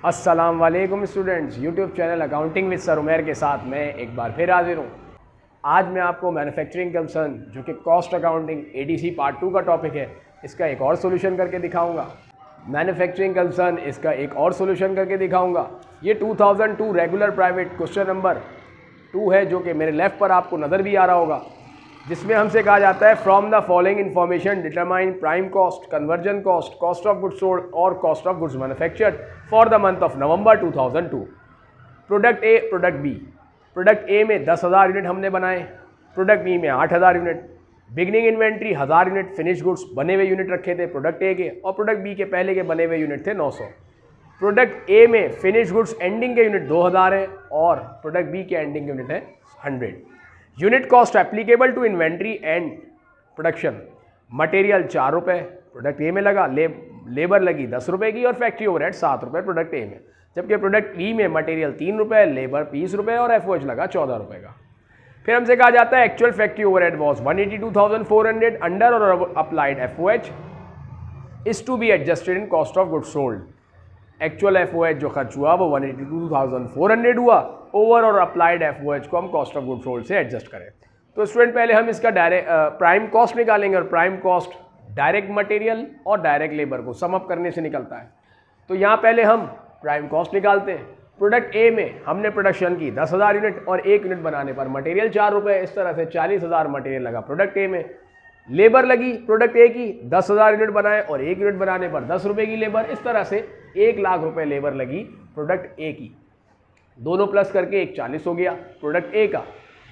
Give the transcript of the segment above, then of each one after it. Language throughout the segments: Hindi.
अस्सलाम वालेकुम students, YouTube channel accounting with sir Umair के साथ मैं एक बार फिर हाजिर हूँ। आज मैं आपको मैन्युफैक्चरिंग कंसर्न जो कि कॉस्ट अकाउंटिंग एडीसी पार्ट 2 का टॉपिक है, इसका एक और सोल्यूशन करके दिखाऊंगा। मैन्युफैक्चरिंग कंसर्न इसका एक और सोल्यूशन करके दिखाऊंगा। ये 2002 रेगुलर प्राइवेट क्वेश्चन नंबर 2 है, जो कि मेरे लेफ़्ट पर आपको नज़र भी आ रहा होगा, जिसमें हमसे कहा जाता है from the following information determine prime cost, conversion cost, cost of goods sold और cost of goods manufactured for the month of November 2002। Product A, product B. Product A में 10,000 यूनिट हमने बनाए, प्रोडक्ट बी में 8,000 unit. Beginning inventory 1000 unit finish goods बने हुए यूनिट रखे थे प्रोडक्ट ए के, और प्रोडक्ट बी के पहले के बने हुए यूनिट थे 900। प्रोडक्ट ए में फिनिश गुड्स एंडिंग के यूनिट 2000 है और प्रोडक्ट बी के एंडिंग यूनिट है 100। Unit cost applicable to inventory and production. Material 4 रुपये प्रोडक्ट ए में लगा, लेबर लगी 10 रुपये की और फैक्ट्री ओवरहेड 7 रुपये प्रोडक्ट ए में, जबकि प्रोडक्ट बी में मटेरियल 3 रुपये, लेबर 20 रुपये और एफओएच लगा 14 रुपये का। फिर हमसे कहा जाता है actual factory overhead was 182,400 under और applied FOH is to be adjusted in cost of goods sold. Actual FOH जो खर्च हुआ वो 182,400 हुआ, ओवर और अप्लाइड एफओएच को हम कॉस्ट ऑफ गुड्स सोल्ड से एडजस्ट करें। तो स्टूडेंट पहले हम इसका डायरेक्ट प्राइम कॉस्ट निकालेंगे, और प्राइम कॉस्ट डायरेक्ट मटेरियल और डायरेक्ट लेबर को सम अप करने से निकलता है। तो यहाँ पहले हम प्राइम कॉस्ट निकालते हैं। प्रोडक्ट ए में हमने प्रोडक्शन की 10,000 यूनिट और 1 यूनिट बनाने पर मटेरियल 4 रुपये, इस तरह से 40,000 मटेरियल लगा प्रोडक्ट ए में। लेबर लगी प्रोडक्ट ए की 10,000 यूनिट बनाए और 1 यूनिट बनाने पर 10 रुपये की लेबर, इस तरह से 1 लाख रुपये लेबर लगी प्रोडक्ट ए की। दोनों प्लस करके 140 हो गया प्रोडक्ट ए का।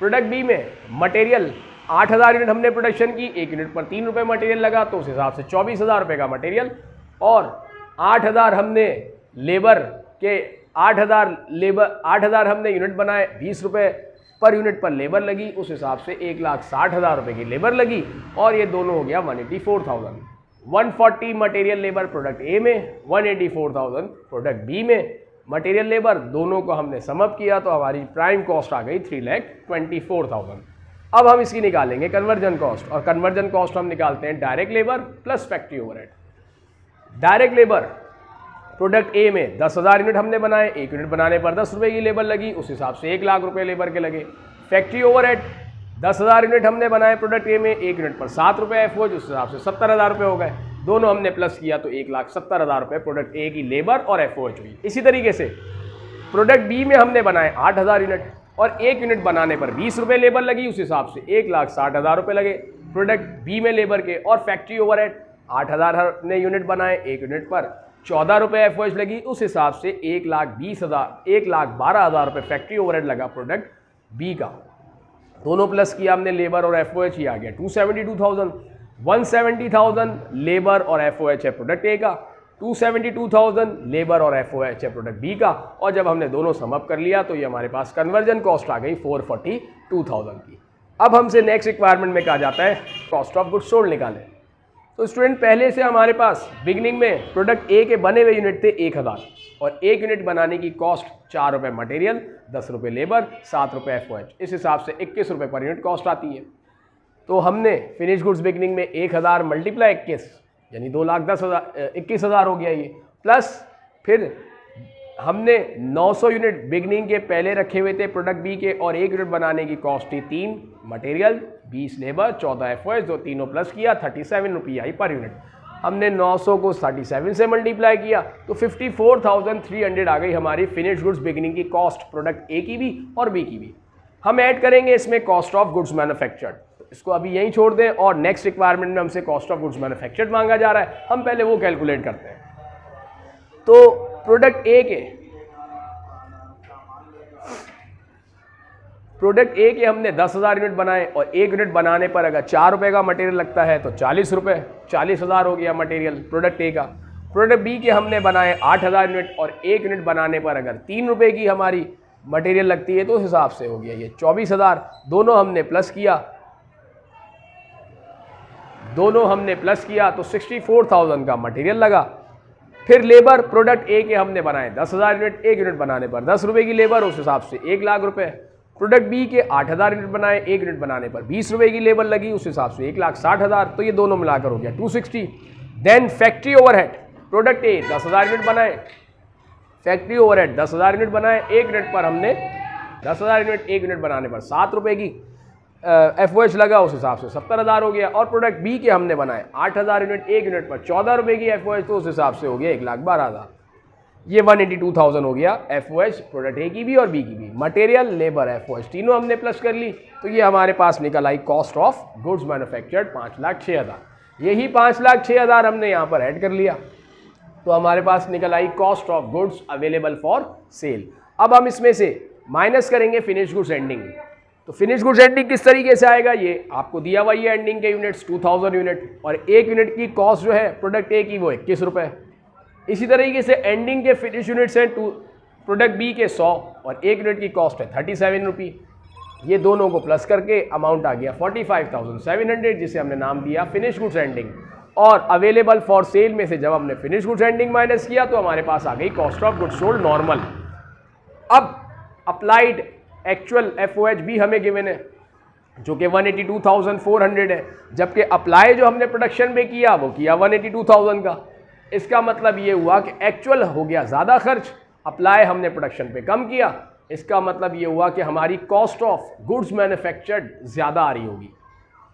प्रोडक्ट बी में मटेरियल 8,000 यूनिट हमने प्रोडक्शन की, 1 यूनिट पर 3 रुपये मटेरियल लगा, तो उस हिसाब से 24,000 रुपये का मटेरियल, और 8,000 हमने लेबर के 8,000 हमने यूनिट बनाए, 20 रुपये पर यूनिट पर लेबर लगी, उस हिसाब से 1,60,000 रुपये की लेबर लगी, और ये दोनों हो गया 184,000। 140 मटेरियल लेबर प्रोडक्ट ए में, 184,000 प्रोडक्ट बी में। मटेरियल लेबर दोनों को हमने सम अप किया तो हमारी प्राइम कॉस्ट आ गई 3,24,000। अब हम इसकी निकालेंगे कन्वर्जन कॉस्ट, और कन्वर्जन कॉस्ट हम निकालते हैं direct labour plus factory overhead. Direct labour product A में 10,000 यूनिट हमने बनाए, 1 यूनिट बनाने पर 10 रुपये की लेबर लगी, उस हिसाब से 1 लाख रुपये लेबर के लगे। फैक्ट्री ओवरहेड 10,000 यूनिट हमने बनाए प्रोडक्ट ए में, 1 यूनिट पर 7 रुपये एफओएच, उस हिसाब से 70,000 रुपये हो गए। दोनों हमने प्लस किया तो 1,70,000 रुपये प्रोडक्ट ए की लेबर और एफओएच हुई। इसी तरीके से प्रोडक्ट बी में हमने बनाए 8,000 यूनिट और 1 यूनिट बनाने पर 20 रुपये लेबर लगी, उस हिसाब से 1,60,000 रुपये लगे प्रोडक्ट बी में लेबर के। और फैक्ट्री ओवरहेड 8,000 हमने यूनिट बनाए, 1 यूनिट पर 14 रुपये एफओएच लगी, उस हिसाब से 1,12,000 रुपये फैक्ट्री ओवरहेड लगा प्रोडक्ट बी का। दोनों प्लस किया हमने लेबर और एफओएच, ही आ गया 272,000। 170,000 लेबर और एफओएच है प्रोडक्ट ए का, 272,000 लेबर और एफओएच है प्रोडक्ट बी का, और जब हमने दोनों सम अप कर लिया तो ये हमारे पास कन्वर्जन कॉस्ट आ गई 442,000 की। अब हमसे नेक्स्ट रिक्वायरमेंट में कहा जाता है कॉस्ट ऑफ गुड्स सोल्ड निकालें। तो स्टूडेंट पहले से हमारे पास बिगनिंग में प्रोडक्ट ए के बने हुए यूनिट थे 1,000 और 1 यूनिट बनाने की कॉस्ट 4 रुपये मटेरियल, 10 रुपये लेबर, 7 रुपये एफओएच, इस हिसाब से 21 रुपये पर यूनिट कॉस्ट आती है। तो हमने फिनिश गुड्स बिगनिंग में 1,000 मल्टीप्लाई 21 यानी 2,10,000 हो गया ये, प्लस फिर हमने 900 यूनिट बिगनिंग के पहले रखे हुए थे प्रोडक्ट बी के, और 1 यूनिट बनाने की कॉस्ट थी 3 मटेरियल, 20 लेबर, 14 एफओएच, जो तीनों प्लस किया 37 रुपये आई पर यूनिट। हमने 900 को 37 से मल्टीप्लाई किया तो 54,300 आ गई हमारी फिनिश गुड्स बिगनिंग की कॉस्ट प्रोडक्ट ए की भी और बी की भी। हम ऐड करेंगे इसमें कॉस्ट ऑफ गुड्स मैन्युफैक्चर्ड, इसको अभी यहीं छोड़ दें, और नेक्स्ट रिक्वायरमेंट में हमसे कॉस्ट ऑफ गुड्स मैन्युफैक्चर्ड मांगा जा रहा है, हम पहले वो कैलकुलेट करते हैं। तो प्रोडक्ट ए के हमने 10,000 यूनिट बनाए और 1 यूनिट बनाने पर अगर 4 रुपये का मटेरियल लगता है तो 40 रुपये, 40,000 हो गया मटेरियल प्रोडक्ट ए का। प्रोडक्ट बी के हमने बनाए 8,000 यूनिट और 1 यूनिट बनाने पर अगर 3 रुपये की हमारी मटेरियल लगती है तो उस हिसाब से हो गया ये 24,000। दोनों हमने प्लस किया तो 64,000 का मटेरियल लगा। फिर लेबर प्रोडक्ट ए के हमने बनाए 10,000 यूनिट, 1 यूनिट बनाने पर 10 रुपये की लेबर, उस हिसाब से 1 लाख रुपये। प्रोडक्ट बी के 8,000 यूनिट बनाए, 1 यूनिट बनाने पर 20 रुपये की लेबर लगी, उस हिसाब से 1,60,000, तो ये दोनों मिलाकर हो गया 260। Then factory overhead product A 10,000 unit बनाए, फैक्ट्री ओवरहेड 10,000 यूनिट बनाए, 1 यूनिट पर हमने 10,000 यूनिट, 1 यूनिट बनाने पर 7 रुपये की FOH लगा, उस हिसाब से 70,000 हो गया। और प्रोडक्ट बी के हमने बनाए 8,000 यूनिट, 1 यूनिट पर 14 रुपये की FOH, तो उस हिसाब से हो गया 1,12,000। ये 182,000 हो गया FOH प्रोडक्ट ए की भी और बी की भी। मटेरियल, लेबर, FOH तीनों हमने प्लस कर ली, तो ये हमारे पास निकल आई कॉस्ट ऑफ गुड्स मैन्युफैक्चर्ड 5,06,000। यही 5,06,000 हमने यहाँ पर ऐड कर लिया, तो हमारे पास निकल आई cost of goods available for sale. अब हम इसमें से माइनस करेंगे फिनिश गुड्स एंडिंग। तो फिनिश गुड्स एंडिंग किस तरीके से आएगा, ये आपको दिया हुआ, ये एंडिंग के यूनिट्स 2000 यूनिट, और 1 यूनिट की कॉस्ट जो है प्रोडक्ट ए की वो 21 रुपये। इसी तरीके से एंडिंग के फिनिश यूनिट्स हैं प्रोडक्ट बी के 100 और 1 यूनिट की कॉस्ट है 37 रुपये। ये दोनों को प्लस करके अमाउंट आ गया 45,700, जिसे हमने नाम दिया फिनिश गुड्स एंडिंग। और अवेलेबल फॉर सेल में से जब हमने फिनिश गुड्स एंडिंग माइनस किया तो हमारे पास आ गई cost of goods sold normal. अब अप्लाइड एक्चुअल FOH भी हमें गिवन है जो कि 182,400 है, जबकि अप्लाई जो हमने प्रोडक्शन में किया वो किया 182,000 का। इसका मतलब ये हुआ कि एक्चुअल हो गया ज़्यादा खर्च, अप्लाई हमने प्रोडक्शन पे कम किया। इसका मतलब ये हुआ कि हमारी कॉस्ट ऑफ गुड्स मैन्युफैक्चर्ड ज़्यादा आ रही होगी,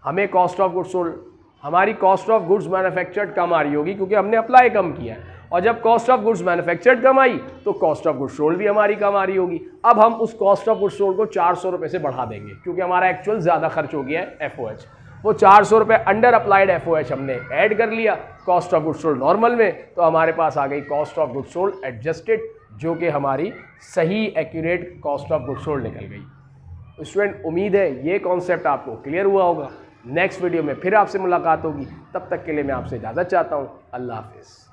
हमें कॉस्ट ऑफ गुड्स सोल्ड, हमारी कॉस्ट ऑफ गुड्स मैन्युफैक्चर्ड कम आ रही होगी क्योंकि हमने अप्लाई कम किया है। और जब कॉस्ट ऑफ गुड्स मैन्युफैक्चर्ड कम आई तो कॉस्ट ऑफ गुड्स सोल्ड भी हमारी कम आ रही होगी। अब हम उस कॉस्ट ऑफ गुड्स सोल्ड को 400 रुपये से बढ़ा देंगे क्योंकि हमारा एक्चुअल ज़्यादा खर्च हो गया है FOH। वो 400 रुपये अंडर अप्लाइड FOH हमने ऐड कर लिया cost of goods sold normal में, तो हमारे पास आ गई cost of goods sold adjusted, जो कि हमारी सही accurate cost of goods sold निकल गई। स्टूडेंट, उम्मीद है ये कॉन्सेप्ट आपको क्लियर हुआ होगा। नेक्स्ट वीडियो में फिर आपसे मुलाकात होगी, तब तक के लिए मैं आपसे इजाज़त चाहता हूँ। अल्लाह हाफिज़।